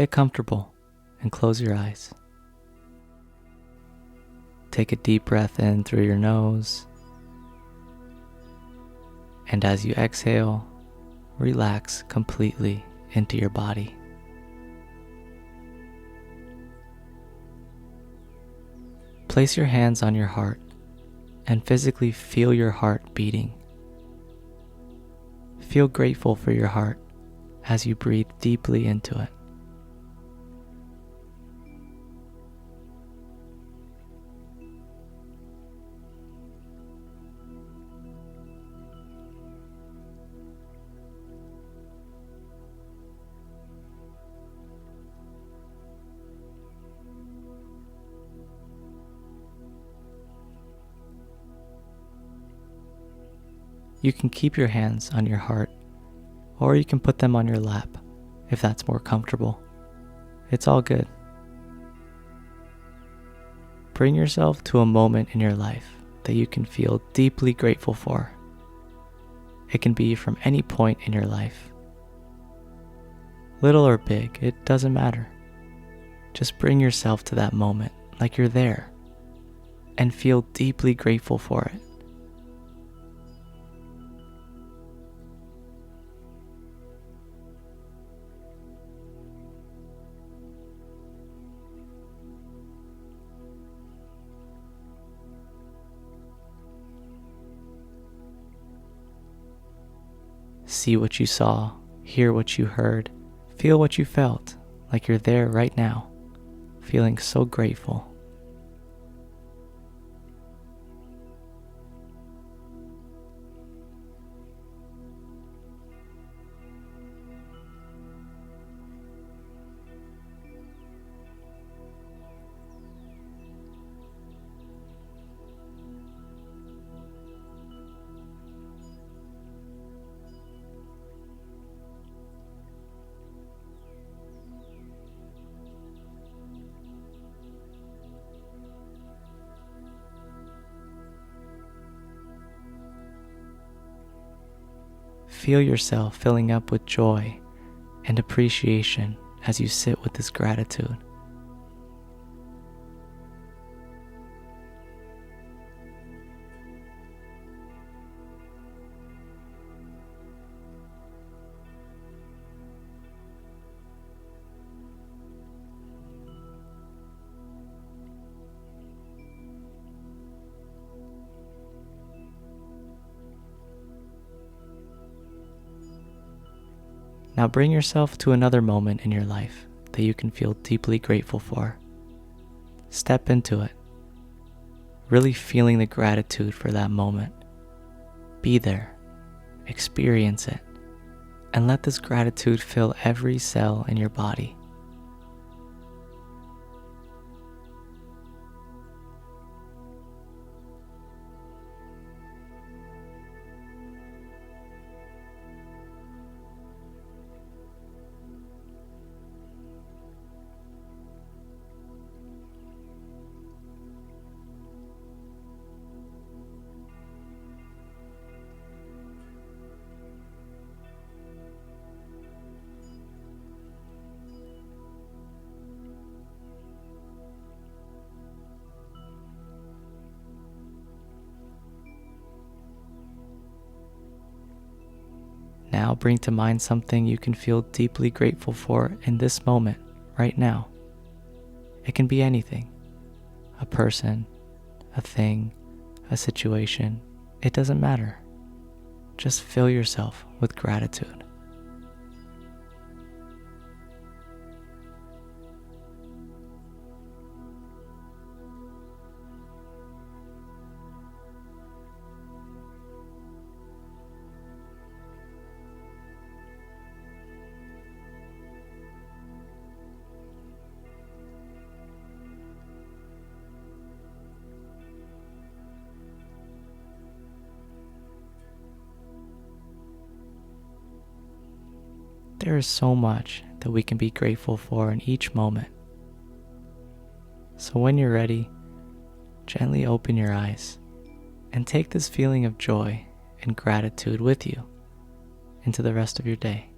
get comfortable and close your eyes. Take a deep breath in through your nose, and as you exhale, relax completely into your body. Place your hands on your heart and physically feel your heart beating. Feel grateful for your heart as you breathe deeply into it. You can keep your hands on your heart, or you can put them on your lap if that's more comfortable. It's all good. Bring yourself to a moment in your life that you can feel deeply grateful for. It can be from any point in your life. Little or big, it doesn't matter. Just bring yourself to that moment like you're there and feel deeply grateful for it. See what you saw, hear what you heard, feel what you felt, like you're there right now, feeling so grateful. Feel yourself filling up with joy and appreciation as you sit with this gratitude. Now bring yourself to another moment in your life that you can feel deeply grateful for. Step into it, really feeling the gratitude for that moment. Be there, experience it, and let this gratitude fill every cell in your body. Now bring to mind something you can feel deeply grateful for in this moment, right now. It can be anything, a person, a thing, a situation. It doesn't matter. Just fill yourself with gratitude. There is so much that we can be grateful for in each moment. So when you're ready, gently open your eyes and take this feeling of joy and gratitude with you into the rest of your day.